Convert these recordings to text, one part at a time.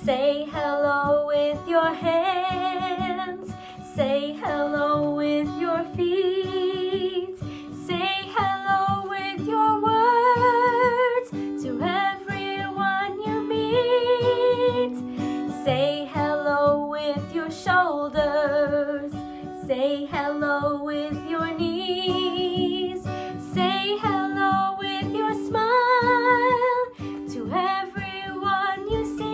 Say hello with your hands. Say hello with your feet. Say hello with your words to everyone you meet. Say hello with your shoulders. Say hello with your knees. Say hello with your smile to everyone you see.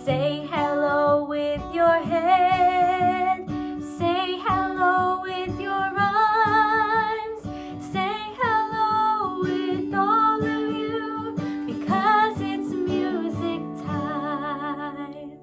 Say hello with your head. Say hello with your arms. Say hello with all of you, because it's music time.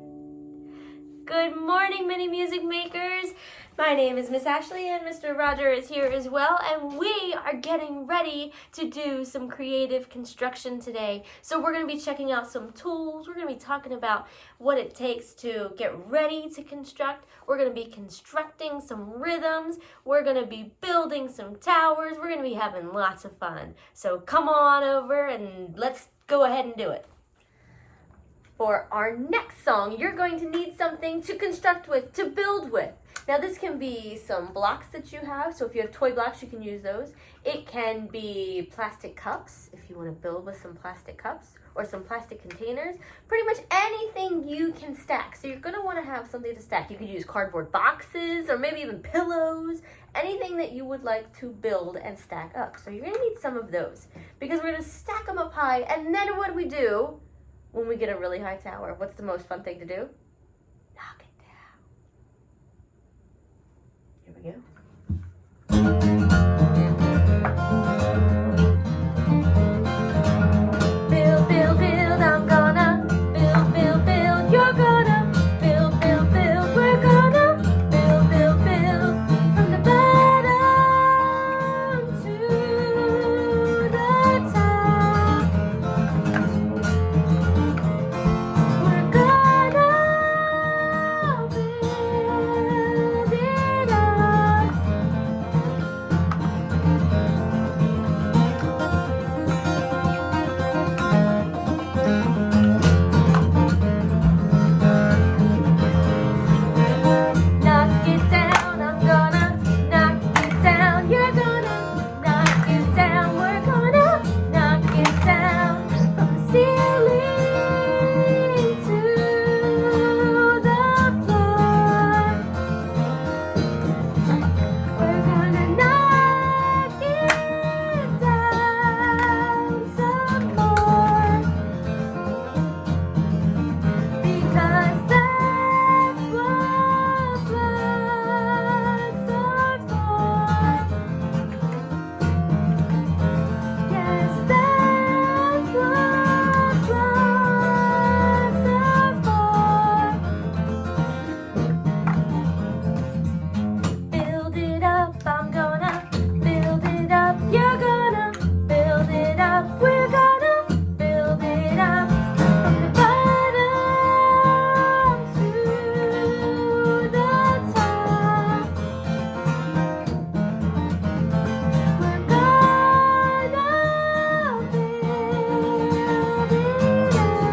Good morning, Mini Music Makers. My name is Miss Ashley, and Mr. Roger is here as well, and we are getting ready to do some creative construction today. So we're going to be checking out some tools. We're going to be talking about what it takes to get ready to construct. We're going to be constructing some rhythms. We're going to be building some towers. We're going to be having lots of fun. So come on over and let's go ahead and do it. For our next song, you're going to need something to construct with, to build with. Now this can be some blocks that you have, so if you have toy blocks, you can use those. It can be plastic cups, if you want to build with some plastic cups, or some plastic containers. Pretty much anything you can stack. So you're going to want to have something to stack. You could use cardboard boxes, or maybe even pillows, anything that you would like to build and stack up. So you're going to need some of those, because we're going to stack them up high, and then what do we do when we get a really high tower? What's the most fun thing to do? Knock it down. Here we go. Build, build, build, I'm gonna build, build, build, you're gonna build, build, build, we're gonna build, build, build, from the bottom to the top. We're gonna build it up. Knock it down, I'm gonna knock it down. You're gonna knock it down. We're gonna knock it down from the ceiling to the floor. We're gonna knock it down some more, because that's what blocks are for. Yes, that's what blocks are for. Build it up, I'm gonna build it up. You're gonna build it up. We're gonna build it up from the bottom to the top. We're gonna build it up.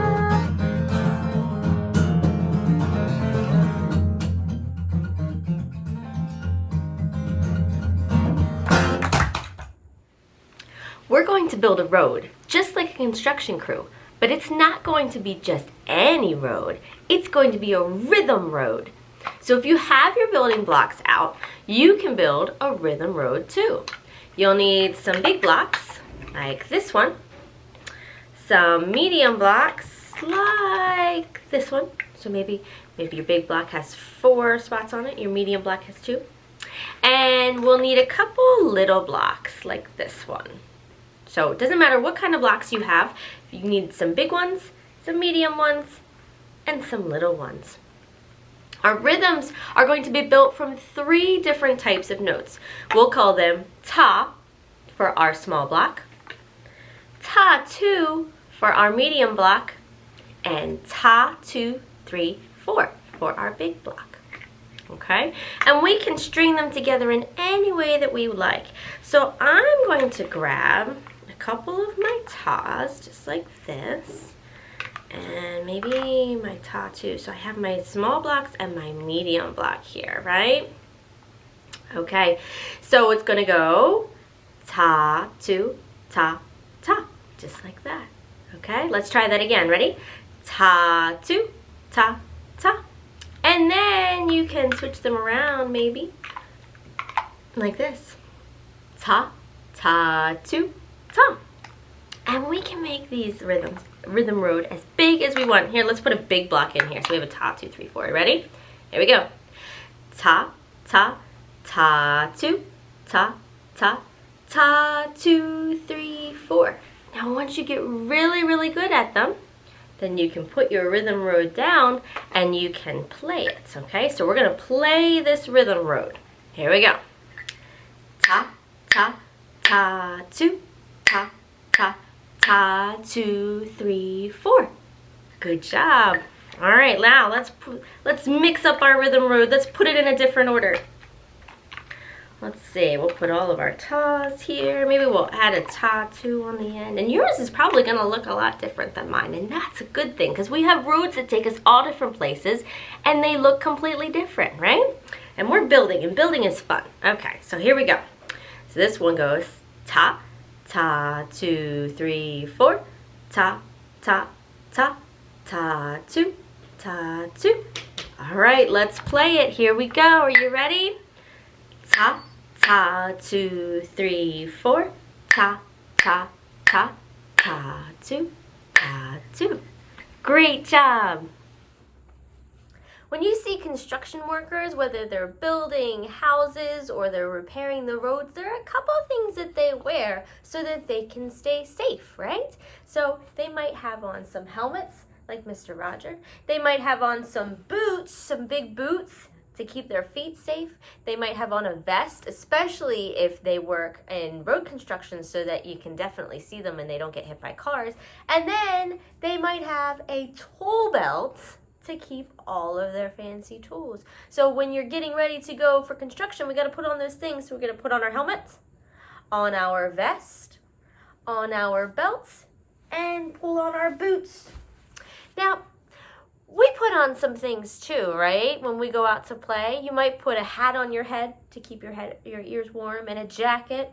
We're going to build a road, just like a construction crew, but it's not going to be just any road. It's going to be a rhythm road. So if you have your building blocks out, you can build a rhythm road too. You'll need some big blocks, like this one, some medium blocks, like this one. So maybe your big block has 4 spots on it, your medium block has 2. And we'll need a couple little blocks, like this one. So it doesn't matter what kind of blocks you have. You need some big ones, some medium ones, and some little ones. Our rhythms are going to be built from 3 different types of notes. We'll call them ta for our small block, ta 2 for our medium block, and ta 2, 3, 4 for our big block. Okay? And we can string them together in any way that we like. So I'm going to grab a couple of my tas, just like this. And maybe my ta 2. So I have my small blocks and my medium block here, right? Okay, so it's gonna go ta 2, ta, ta, just like that. Okay, let's try that again. Ready? Ta 2, ta, ta. And then you can switch them around maybe like this. Ta, ta 2, ta. And we can make these rhythm road as big as we want. Here, let's put a big block in here. So we have a ta 2, 3, 4. Ready? Here we go. Ta, ta, ta 2, ta, ta, ta 2, 3, 4. Now once you get really, really good at them, then you can put your rhythm road down and you can play it, okay? So we're gonna play this rhythm road. Here we go. Ta, ta, ta 2, ta, ta, ta 2, 3, 4. Good job. All right, now let's mix up our rhythm road. Let's put it in a different order. Let's see, we'll put all of our tas here. Maybe we'll add a ta 2 on the end. And yours is probably gonna look a lot different than mine. And that's a good thing, because we have roads that take us all different places and they look completely different, right? And we're building, and building is fun. Okay, so here we go. So this one goes ta, ta 2, 3, 4, ta, ta, ta, ta 2, ta 2. All right, let's play it. Here we go. Are you ready? Ta, ta 2, 3, 4, ta, ta, ta, ta 2, ta 2. Great job. When you see construction workers, whether they're building houses or they're repairing the roads, there are a couple of things that they wear so that they can stay safe, right? So they might have on some helmets, like Mr. Roger. They might have on some boots, some big boots, to keep their feet safe. They might have on a vest, especially if they work in road construction, so that you can definitely see them and they don't get hit by cars. And then they might have a tool belt to keep all of their fancy tools. So when you're getting ready to go for construction, we got to put on those things. So we're going to put on our helmets, on our vest, on our belts, and pull on our boots. Now, we put on some things too, right? When we go out to play, you might put a hat on your head to keep your ears warm, and a jacket,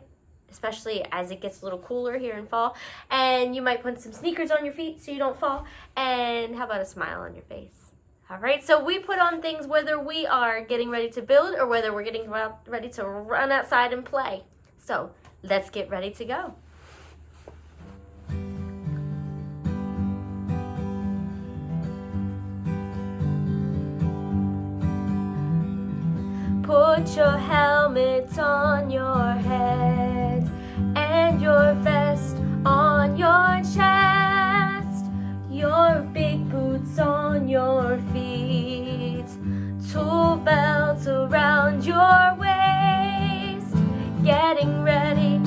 especially as it gets a little cooler here in fall. And you might put some sneakers on your feet so you don't fall. And how about a smile on your face? All right, so we put on things whether we are getting ready to build or whether we're getting ready to run outside and play. So let's get ready to go. Put your helmet on your head and your vest on your chest, your big boots on your feet, tool belts around your waist, getting ready,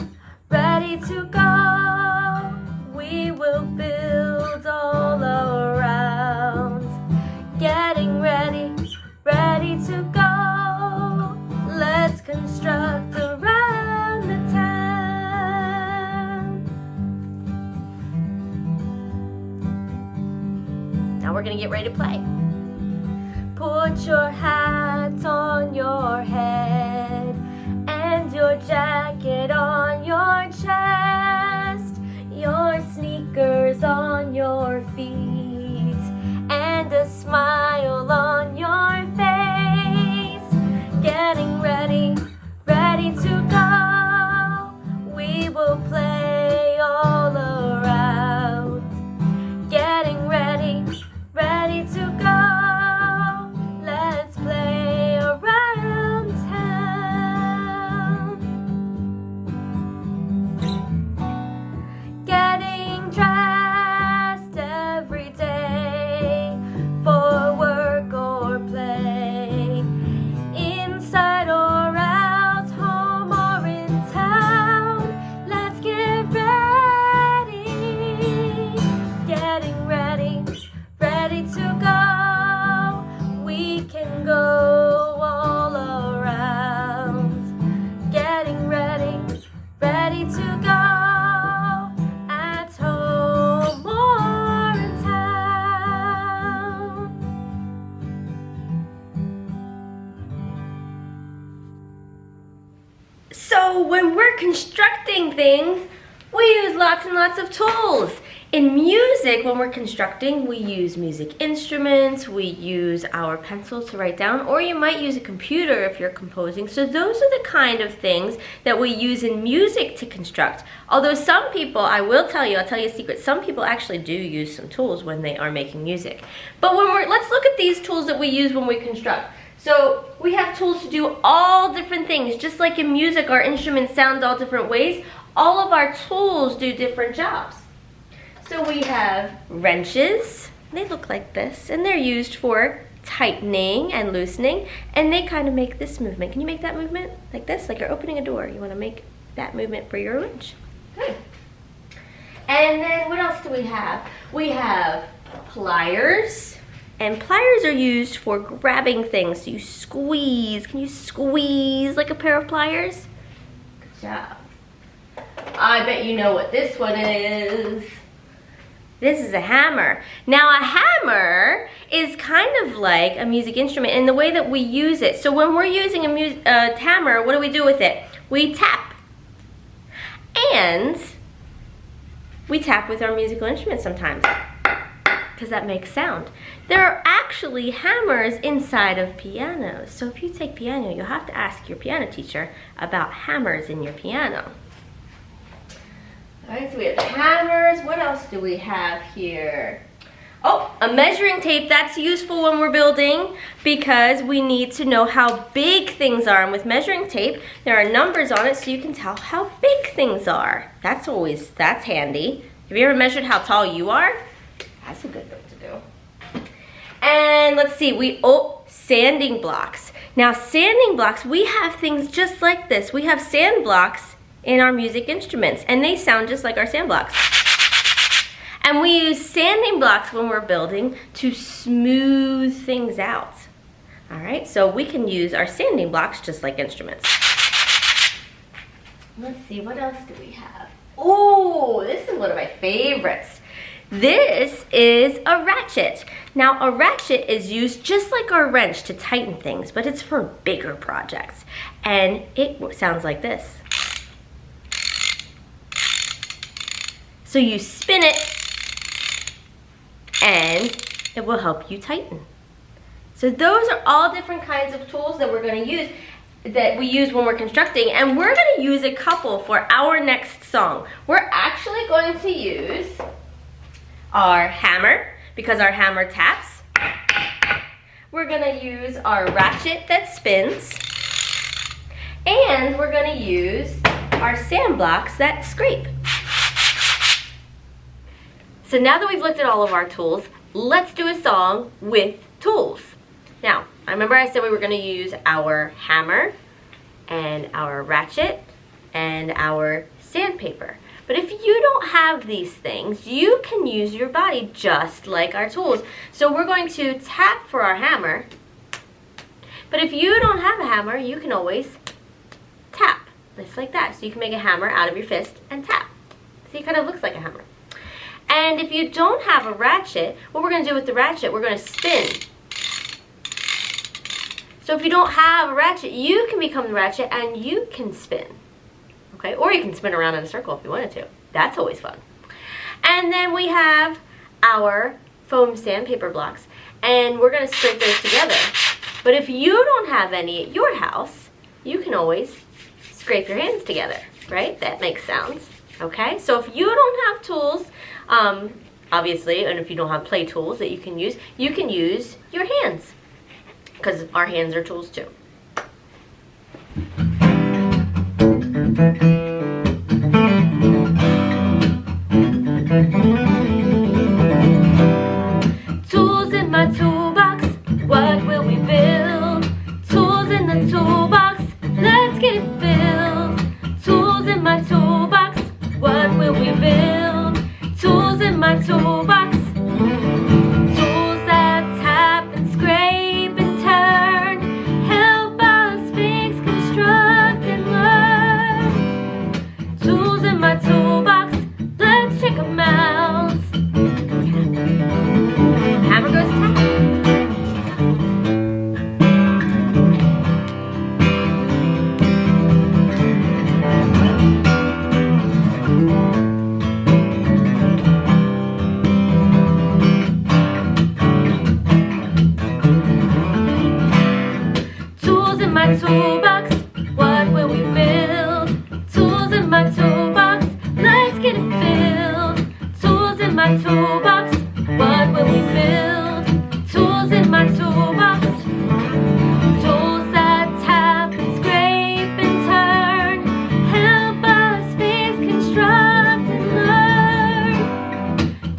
ready to go. We will build all around, getting ready, ready to go. Let's construct around the town. Now we're gonna get ready to play. Put your hat on your head and your jacket on your chest, your sneakers on your feet, and a smile on your face. Getting ready, ready to go. We will play all around. Getting ready, ready to go. Let's play around town. Getting dressed every day for So when we're constructing things, we use lots and lots of tools. In music, when we're constructing, we use music instruments, we use our pencils to write down, or you might use a computer if you're composing. So those are the kind of things that we use in music to construct. Although some people, I'll tell you a secret, some people actually do use some tools when they are making music. But let's look at these tools that we use when we construct. So we have tools to do all different things. Just like in music, our instruments sound all different ways. All of our tools do different jobs. So we have wrenches. They look like this, and they're used for tightening and loosening, and they kind of make this movement. Can you make that movement like this? Like you're opening a door. You want to make that movement for your wrench. Good. And then what else do we have? We have pliers. And pliers are used for grabbing things. So you squeeze. Can you squeeze like a pair of pliers? Good job. I bet you know what this one is. This is a hammer. Now a hammer is kind of like a music instrument in the way that we use it. So when we're using a hammer, what do we do with it? We tap. And we tap with our musical instruments sometimes, because that makes sound. There are actually hammers inside of pianos. So if you take piano, you'll have to ask your piano teacher about hammers in your piano. All right, so we have hammers. What else do we have here? Oh, a measuring tape. That's useful when we're building because we need to know how big things are. And with measuring tape, there are numbers on it so you can tell how big things are. That's handy. Have you ever measured how tall you are? That's a good thing to do. And let's see, sanding blocks. Now sanding blocks, we have things just like this. We have sand blocks in our music instruments, and they sound just like our sand blocks. And we use sanding blocks when we're building to smooth things out. All right, so we can use our sanding blocks just like instruments. Let's see, what else do we have? Oh, this is one of my favorites. This is a ratchet. Now a ratchet is used just like our wrench to tighten things, but it's for bigger projects. And it sounds like this. So you spin it and it will help you tighten. So those are all different kinds of tools that we're going to use, that we use when we're constructing, and we're going to use a couple for our next song. We're actually going to use our hammer because our hammer taps. We're going to use our ratchet that spins, and we're going to use our sand blocks that scrape. So now that we've looked at all of our tools, let's do a song with tools. Now, I remember I said we were going to use our hammer and our ratchet and our sandpaper. But if you don't have these things, you can use your body just like our tools. So we're going to tap for our hammer. But if you don't have a hammer, you can always tap, just like that. So you can make a hammer out of your fist and tap. See, it kind of looks like a hammer. And if you don't have a ratchet, what we're going to do with the ratchet, we're going to spin. So if you don't have a ratchet, you can become the ratchet and you can spin. Okay, or you can spin around in a circle if you wanted to. That's always fun. And then we have our foam sandpaper blocks, and we're going to scrape those together. But if you don't have any at your house, you can always scrape your hands together, right? That makes sounds. Okay, so if you don't have tools, obviously, and if you don't have play tools that you can use your hands, because our hands are tools too. Tools in my toolbox, what will we build? Tools in the toolbox, let's get it filled. Tools in my toolbox, what will we build? Tools in my toolbox, tools that tap and scrape and turn, help my toolbox, what will we build? Tools in my toolbox, let's get it filled. Tools in my toolbox, what will we build? Tools in my toolbox. Tools that tap and scrape and turn, help us fix, construct and learn.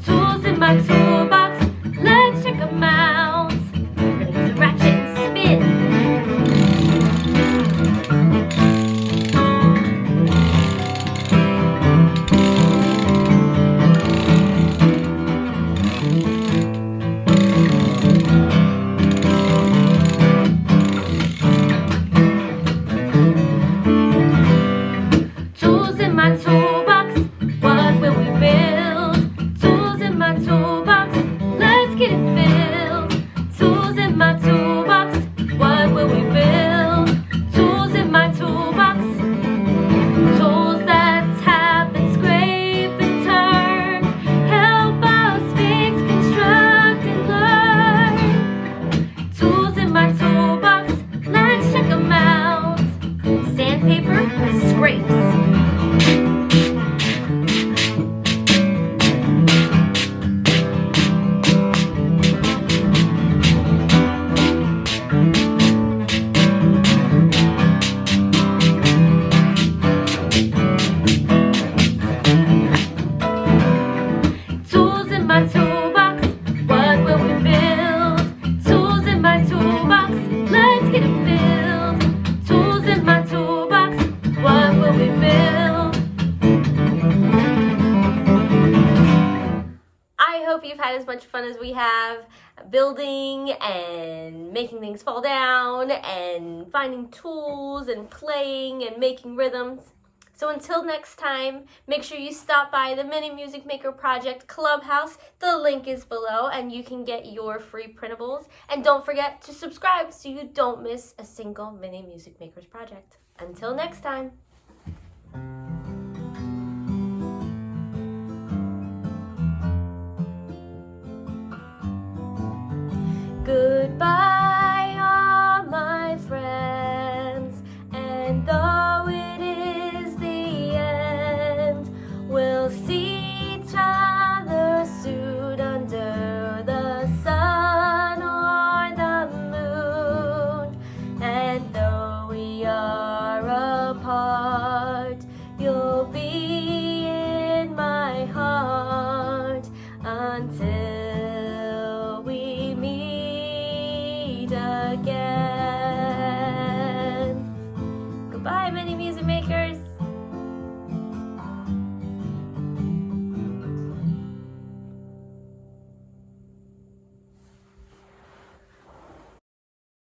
Tools in my toolbox, let's check them out. We're gonna use a ratchet and spin. Tools in my toolbox, what will we build? Tools in my toolbox, let's get it filled. Tools in my toolbox, what will we build? Tools in my toolbox. Tools that tap and scrape and turn, help us fix, construct and learn. Tools in my toolbox, let's check them out. Sandpaper, scrapes. Tools in my toolbox, what will we build? Tools in my toolbox, let's get it filled. Tools in my toolbox, what will we build? I hope you've had as much fun as we have building and making things fall down and finding tools and playing and making rhythms. So until next time, make sure you stop by the Mini-MusicMaker Project Clubhouse. The link is below and you can get your free printables. And don't forget to subscribe so you don't miss a single Mini-MusicMakers project. Until next time. Goodbye, all my friends, and though it is the end, we'll see each other soon under the sun or the moon. And though we are apart, you'll be in my heart until we meet again.